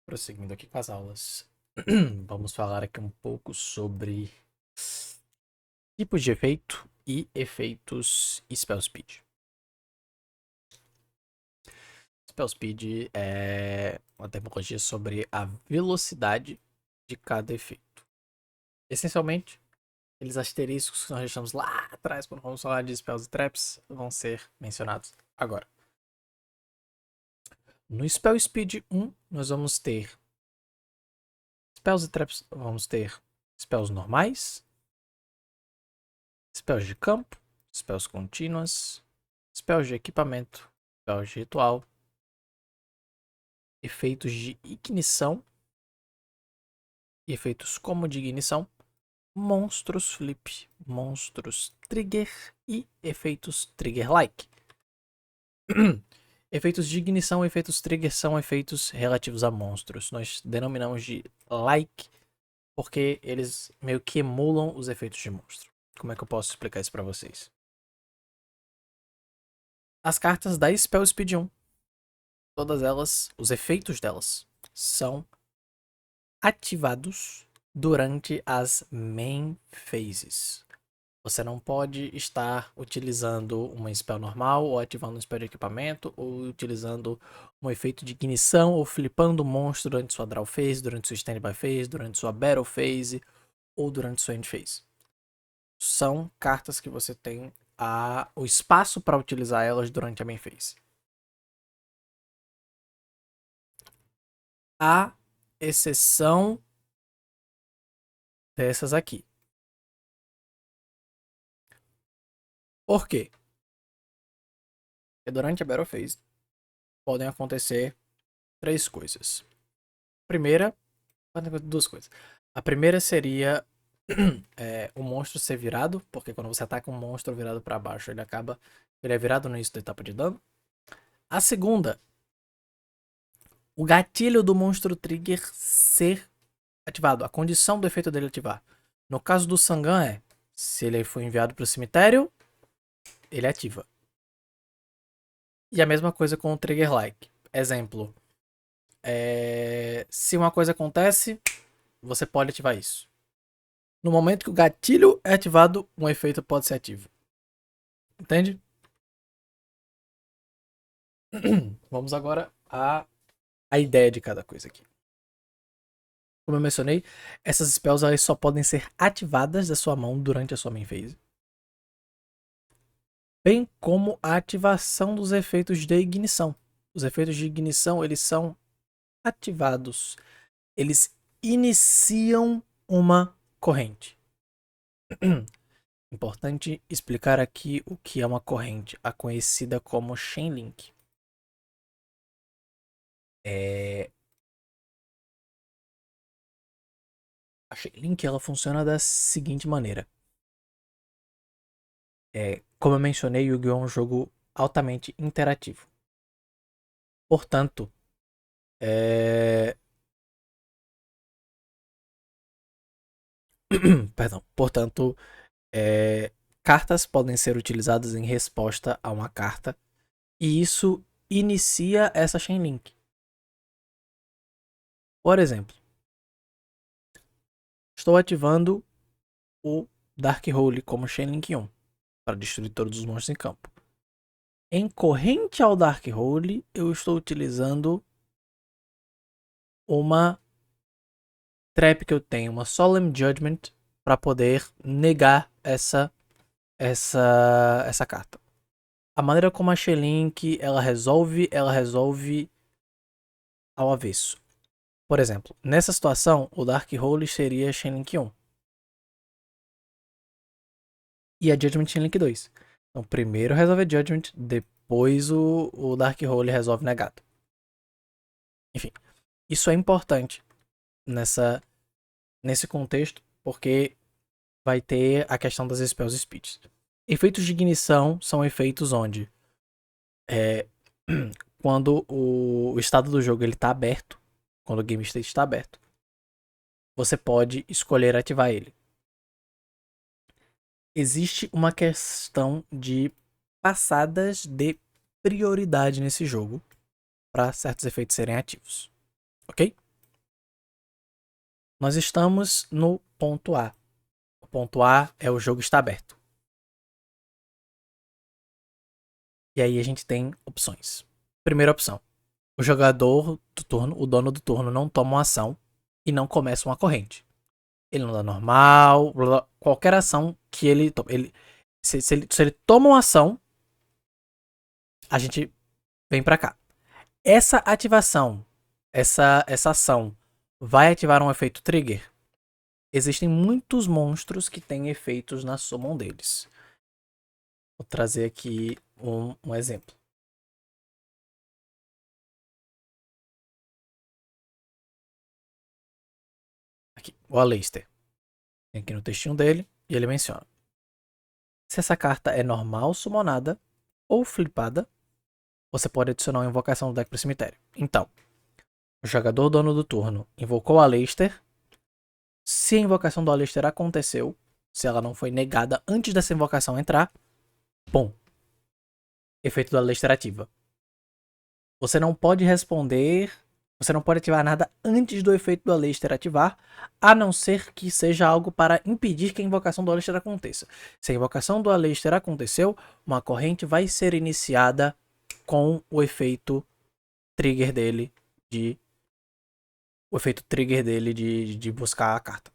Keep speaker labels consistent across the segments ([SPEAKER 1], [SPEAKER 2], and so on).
[SPEAKER 1] Prosseguindo aqui com as aulas, vamos falar aqui um pouco sobre tipos de efeito e efeitos Spell Speed. Spell Speed é uma terminologia sobre a velocidade de cada efeito. Essencialmente, aqueles asteriscos que nós deixamos lá atrás quando vamos falar de Spells e Traps vão ser mencionados agora. No Spell Speed 1, nós vamos ter Spells e Traps, vamos ter Spells normais, Spells de campo, Spells contínuas, Spells de equipamento, Spells de ritual, efeitos de ignição, efeitos como de ignição, monstros flip, monstros trigger e efeitos trigger-like. Efeitos de ignição e efeitos trigger são efeitos relativos a monstros. Nós denominamos de like porque eles meio que emulam os efeitos de monstro. Como é que eu posso explicar isso para vocês? As cartas da Spell Speed 1, todas elas, os efeitos delas, são ativados durante as main phases. Você não pode estar utilizando uma spell normal, ou ativando um spell de equipamento, ou utilizando um efeito de ignição, ou flipando o monstro durante sua draw phase, durante sua standby phase, durante sua battle phase, ou durante sua end phase. São cartas que você tem o espaço para utilizar elas durante a main phase. A exceção dessas aqui. Por quê? Porque durante a Battle Phase podem acontecer três coisas. Primeira, duas coisas. A primeira seria o monstro ser virado, porque quando você ataca um monstro virado para baixo, ele é virado no início da etapa de dano. A segunda, o gatilho do monstro trigger ser ativado, a condição do efeito dele ativar. No caso do Sangan se ele foi enviado para o cemitério, ele ativa. E a mesma coisa com o Trigger Like. Exemplo. Se uma coisa acontece, você pode ativar isso. No momento que o gatilho é ativado, um efeito pode ser ativo. Entende? Vamos agora à ideia de cada coisa aqui. Como eu mencionei, essas spells elas só podem ser ativadas da sua mão durante a sua main phase. Bem como a ativação dos efeitos de ignição. Os efeitos de ignição, eles são ativados. Eles iniciam uma corrente. Importante explicar aqui o que é uma corrente, a conhecida como Chainlink. A Chainlink ela funciona da seguinte maneira. Como eu mencionei, Yu-Gi-Oh! É um jogo altamente interativo. Portanto, Portanto, cartas podem ser utilizadas em resposta a uma carta e isso inicia essa Chainlink. Por exemplo, estou ativando o Dark Hole como Chainlink 1 para destruir todos os monstros em campo. Em corrente ao Dark Hole, eu estou utilizando uma trap que eu tenho, uma Solemn Judgment, para poder negar essa carta. A maneira como a Chainlink ela resolve ao avesso. Por exemplo, nessa situação, o Dark Hole seria Chainlink 1. E a Judgment Chainlink 2. Então, primeiro resolve a Judgment, depois o Dark Hole resolve negado. Enfim, isso é importante nesse contexto, porque vai ter a questão das Spells Speeds. Efeitos de ignição são efeitos onde quando o estado do jogo está aberto, quando o game state está aberto, você pode escolher ativar ele. Existe uma questão de passadas de prioridade nesse jogo para certos efeitos serem ativos, ok? Nós estamos no ponto A. O ponto A é o jogo está aberto. E aí a gente tem opções. Primeira opção. O jogador do turno, o dono do turno, não toma uma ação e não começa uma corrente. Ele não dá normal, qualquer ação que ele tome. Se ele toma uma ação, a gente vem pra cá. Essa ativação, essa ação, vai ativar um efeito trigger? Existem muitos monstros que têm efeitos na summon deles. Vou trazer aqui um exemplo. Aqui, o Aleister. Tem aqui no textinho dele e ele menciona. Se essa carta é normal summonada ou flipada, você pode adicionar uma invocação do deck para o cemitério. Então, o jogador dono do turno invocou o Aleister. Se a invocação do Aleister aconteceu, se ela não foi negada antes dessa invocação entrar, bom, efeito do Aleister ativa. Você não pode responder, você não pode ativar nada antes do efeito do Aleister ativar, a não ser que seja algo para impedir que a invocação do Aleister aconteça. Se a invocação do Aleister aconteceu, uma corrente vai ser iniciada com o efeito trigger dele de buscar a carta.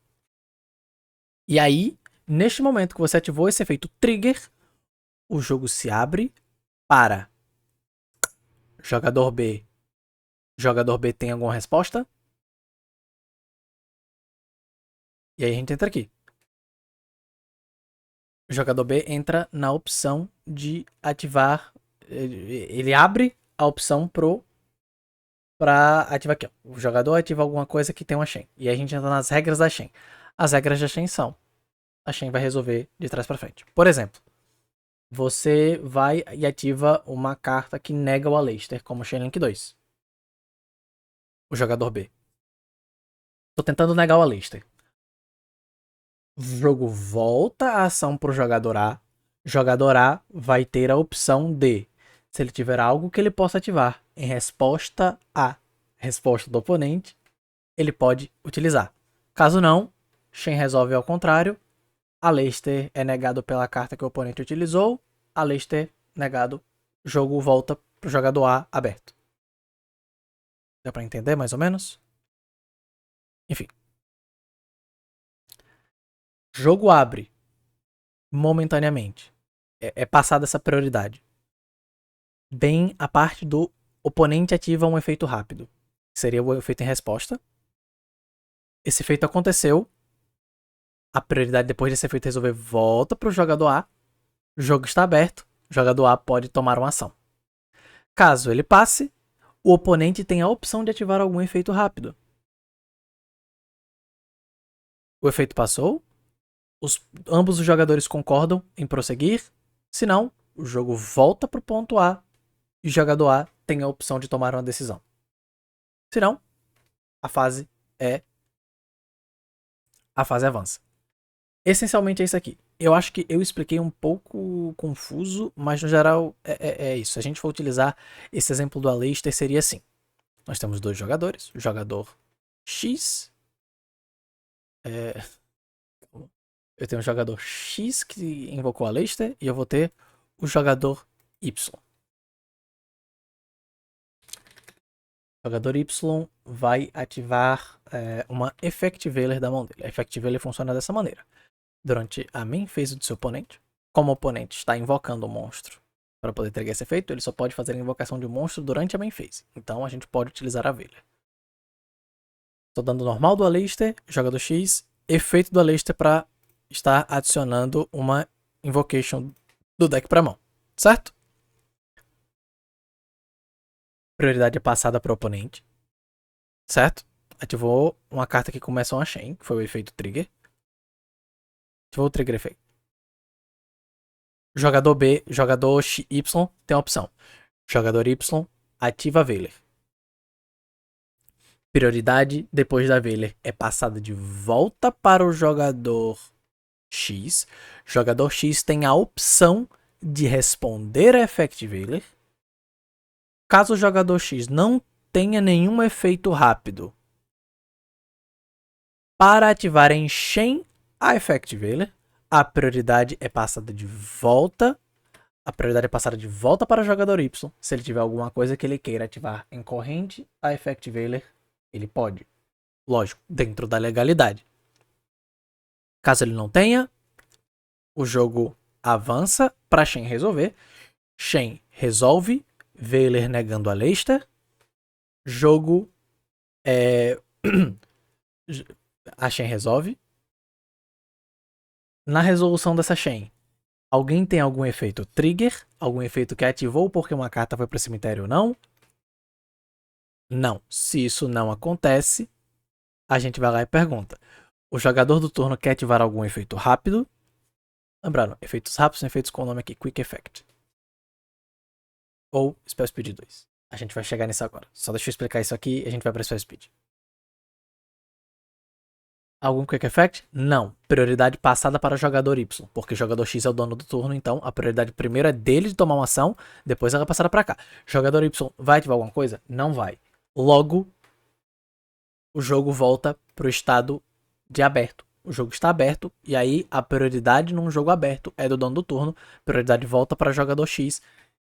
[SPEAKER 1] E aí, neste momento que você ativou esse efeito trigger, o jogo se abre para jogador B. Jogador B tem alguma resposta? E aí a gente entra aqui. O jogador B entra na opção de ativar. Ele abre a opção pra ativar aqui. Ó. O jogador ativa alguma coisa que tem uma chain. E aí a gente entra nas regras da chain. As regras da chain são: a chain vai resolver de trás pra frente. Por exemplo, você vai e ativa uma carta que nega o Aleister, como Chainlink 2. O jogador B. Tô tentando negar o Aleister. O jogo volta a ação pro jogador A. Jogador A vai ter a opção de, se ele tiver algo que ele possa ativar em resposta à resposta do oponente, ele pode utilizar. Caso não, Shen resolve ao contrário. Aleister é negado pela carta que o oponente utilizou. Aleister negado. Jogo volta pro jogador A aberto. Dá pra entender mais ou menos? Enfim. Jogo abre momentaneamente. É passada essa prioridade. Bem a parte do oponente ativa um efeito rápido. Seria o efeito em resposta. Esse efeito aconteceu. A prioridade depois desse efeito resolver volta para o jogador A. O jogo está aberto. O jogador A pode tomar uma ação. Caso ele passe, o oponente tem a opção de ativar algum efeito rápido. O efeito passou. Ambos os jogadores concordam em prosseguir. Se não, o jogo volta para o ponto A e o jogador A tem a opção de tomar uma decisão. Se não, a fase avança. Essencialmente é isso aqui. Eu acho que eu expliquei um pouco confuso, mas no geral é isso. Se a gente for utilizar esse exemplo do Aleister, seria assim. Nós temos dois jogadores. O jogador X. Eu tenho o jogador X que invocou a Aleister e eu vou ter o jogador Y. O jogador Y vai ativar uma Effect Veiler da mão dele. A Effect Veiler funciona dessa maneira. Durante a main phase do seu oponente, como o oponente está invocando o monstro para poder entregar esse efeito, ele só pode fazer a invocação de um monstro durante a main phase. Então a gente pode utilizar a Veiler. Estou dando normal do Aleister, jogador X, efeito do Aleister para estar adicionando uma invocation do deck para mão, certo? Prioridade é passada para o oponente, certo? Ativou uma carta que começa uma chain, que foi o efeito trigger. Ativou o trigger efeito. Jogador B, jogador Y tem a opção. Jogador Y ativa a Veiler. Prioridade depois da Veiler é passada de volta para o jogador X. Jogador X tem a opção de responder a Effect Veiler. Caso o jogador X não tenha nenhum efeito rápido Para ativar em Shen a Effect Veiler, a prioridade é passada de volta. A prioridade é passada de volta para o jogador Y. Se ele tiver alguma coisa que ele queira ativar em corrente a Effect Veiler, ele pode. Lógico, dentro da legalidade. Caso ele não tenha, o jogo avança para Shen resolver. Shen resolve, Veiler negando a Leicester. Jogo a Shen resolve. Na resolução dessa Shen, alguém tem algum efeito trigger? Algum efeito que ativou porque uma carta foi para o cemitério ou não? Não. Se isso não acontece, a gente vai lá e pergunta. O jogador do turno quer ativar algum efeito rápido? Lembrando, efeitos rápidos são efeitos com o nome aqui, Quick Effect. Ou Spell Speed 2. A gente vai chegar nisso agora. Só deixa eu explicar isso aqui e a gente vai para Spell Speed. Algum Quick Effect? Não. Prioridade passada para o jogador Y, porque o jogador X é o dono do turno, então a prioridade primeiro é dele de tomar uma ação, depois ela é passada para cá. Jogador Y vai ativar alguma coisa? Não vai. Logo, o jogo volta para o estado de aberto. O jogo está aberto e aí a prioridade num jogo aberto é do dono do turno, prioridade volta para o jogador X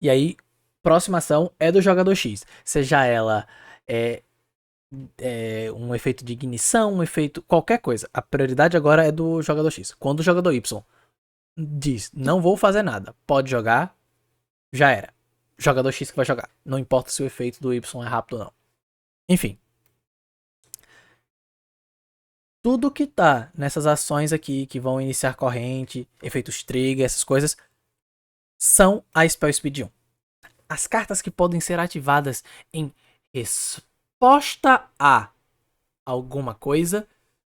[SPEAKER 1] e aí próxima ação é do jogador X, seja ela um efeito de ignição, um efeito qualquer coisa. A prioridade agora é do jogador X. Quando o jogador Y diz não vou fazer nada, pode jogar, já era. Jogador X que vai jogar. Não importa se o efeito do Y é rápido ou não. Enfim. Tudo que tá nessas ações aqui, que vão iniciar corrente, efeitos trigger, essas coisas, são a Spell Speed 1. As cartas que podem ser ativadas em resposta a alguma coisa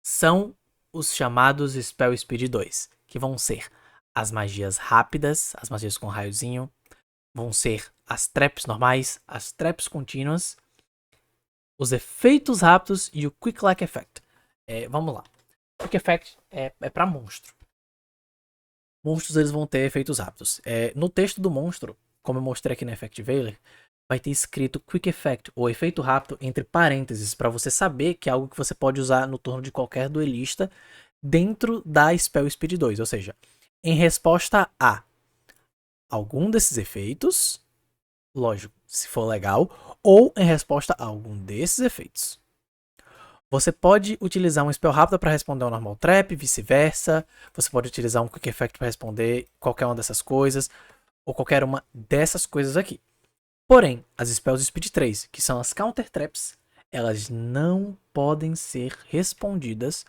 [SPEAKER 1] são os chamados Spell Speed 2, que vão ser as magias rápidas, as magias com raiozinho, vão ser as traps normais, as traps contínuas, os efeitos rápidos e o Quick Like Effect. Vamos lá. Quick Effect é para monstro. Monstros eles vão ter efeitos rápidos. No texto do monstro, como eu mostrei aqui no Effect Veiler, vai ter escrito Quick Effect, ou efeito rápido, entre parênteses, para você saber que é algo que você pode usar no turno de qualquer duelista dentro da Spell Speed 2. Ou seja, em resposta a algum desses efeitos, lógico, se for legal, ou em resposta a algum desses efeitos. Você pode utilizar um spell rápido para responder um normal trap, vice-versa. Você pode utilizar um quick effect para responder qualquer uma dessas coisas, ou qualquer uma dessas coisas aqui. Porém, as spells Speed 3, que são as counter traps, elas não podem ser respondidas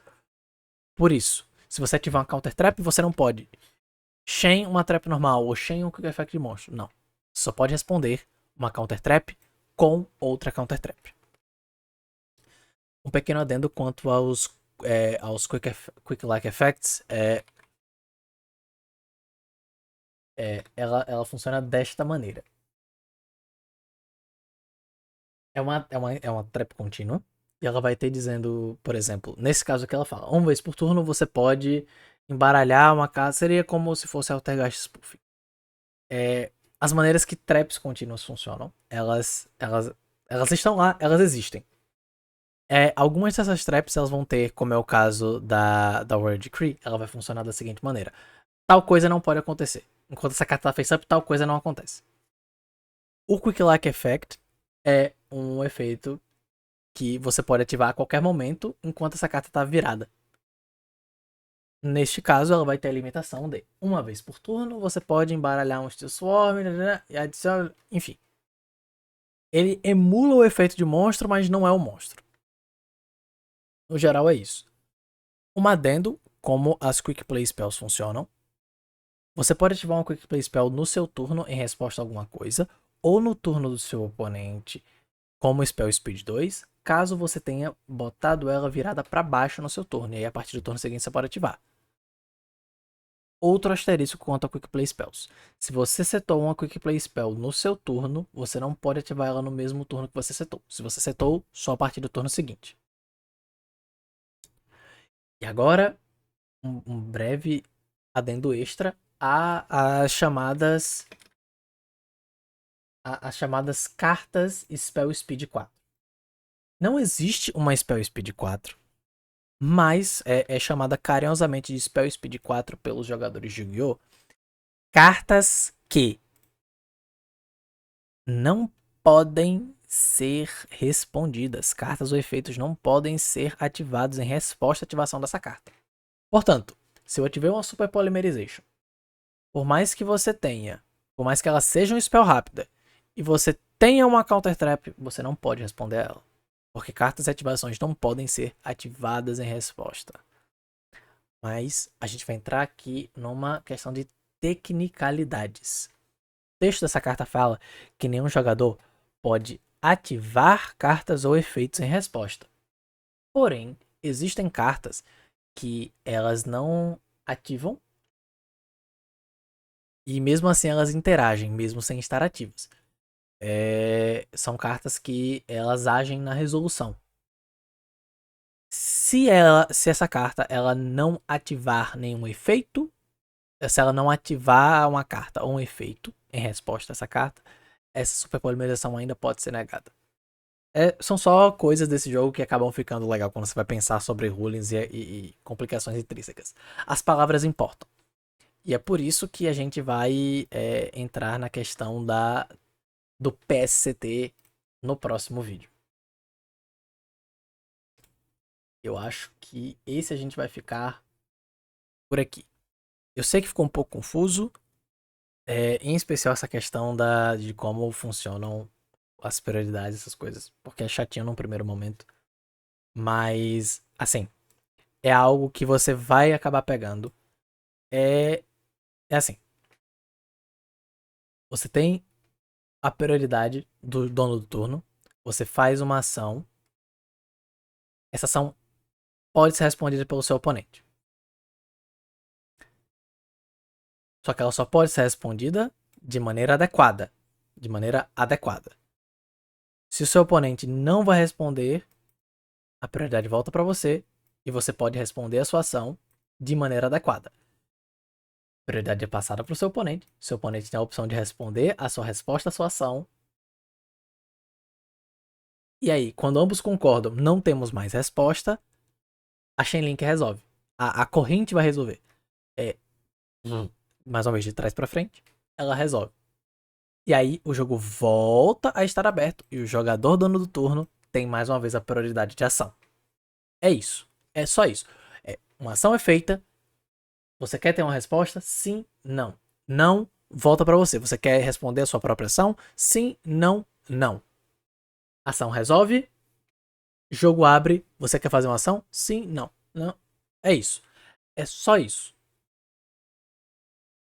[SPEAKER 1] por isso. Se você ativar uma counter trap, você não pode chain uma trap normal ou chain um quick effect de monstro. Não. Você só pode responder uma counter trap com outra counter trap. Um pequeno adendo quanto aos Quick Like Effects. Ela funciona desta maneira. É uma trap contínua. E ela vai ter dizendo, por exemplo, nesse caso aqui ela fala, uma vez por turno você pode embaralhar uma carta. Seria como se fosse Altergeist Spoofing. As maneiras que traps contínuas funcionam, elas estão lá, elas existem. Algumas dessas traps elas vão ter, como é o caso da Word Decree, ela vai funcionar da seguinte maneira. Tal coisa não pode acontecer. Enquanto essa carta tá face up, tal coisa não acontece. O Quick Like Effect é um efeito que você pode ativar a qualquer momento enquanto essa carta tá virada. Neste caso, ela vai ter a limitação de uma vez por turno, você pode embaralhar um Steel Swarm, e adicionar, enfim. Ele emula o efeito de monstro, mas não é o monstro. No geral é isso. Um adendo, como as Quick Play Spells funcionam. Você pode ativar uma Quick Play Spell no seu turno em resposta a alguma coisa, ou no turno do seu oponente como Spell Speed 2, caso você tenha botado ela virada para baixo no seu turno, e aí a partir do turno seguinte você pode ativar. Outro asterisco quanto a Quick Play Spells. Se você setou uma Quick Play Spell no seu turno, você não pode ativar ela no mesmo turno que você setou. Se você setou, só a partir do turno seguinte. E agora, um breve adendo extra às chamadas cartas Spell Speed 4. Não existe uma Spell Speed 4 mas é chamada carinhosamente de Spell Speed 4 pelos jogadores de Yu-Gi-Oh! Cartas que não podem ser respondidas. Cartas ou efeitos não podem ser ativados em resposta à ativação dessa carta. Portanto, se eu ativei uma Super Polymerization, por mais que você tenha, por mais que ela seja um spell rápida, e você tenha uma Counter Trap, você não pode responder a ela. Porque cartas e ativações não podem ser ativadas em resposta. Mas a gente vai entrar aqui numa questão de tecnicalidades. O texto dessa carta fala que nenhum jogador pode ativar cartas ou efeitos em resposta. Porém, existem cartas que elas não ativam e mesmo assim elas interagem, mesmo sem estar ativas. São cartas que elas agem na resolução. Se essa carta ela não ativar nenhum efeito, se ela não ativar uma carta ou um efeito em resposta a essa carta, essa superpolimerização ainda pode ser negada. São só coisas desse jogo que acabam ficando legal quando você vai pensar sobre rulings e complicações intrínsecas. As palavras importam. E é por isso que a gente vai entrar na questão do PSCT no próximo vídeo. Eu acho que esse a gente vai ficar por aqui. Eu sei que ficou um pouco confuso, em especial essa questão de como funcionam as prioridades, essas coisas, porque é chatinho num primeiro momento. Mas, assim, é algo que você vai acabar pegando. É assim, você tem a prioridade do dono do turno, você faz uma ação, essa ação pode ser respondida pelo seu oponente. Só que ela só pode ser respondida de maneira adequada. De maneira adequada. Se o seu oponente não vai responder, a prioridade volta para você e você pode responder a sua ação de maneira adequada. A prioridade é passada para o seu oponente tem a opção de responder a sua resposta à sua ação. E aí, quando ambos concordam, não temos mais resposta, a Chainlink resolve. A corrente vai resolver. Mais uma vez de trás para frente, ela resolve. E aí o jogo volta a estar aberto e o jogador dono do turno tem mais uma vez a prioridade de ação. É isso. É só isso. Uma ação é feita. Você quer ter uma resposta? Sim, não. Não, volta para você. Você quer responder a sua própria ação? Sim, não, não. Ação resolve. Jogo abre. Você quer fazer uma ação? Sim, não. Não. É isso. É só isso.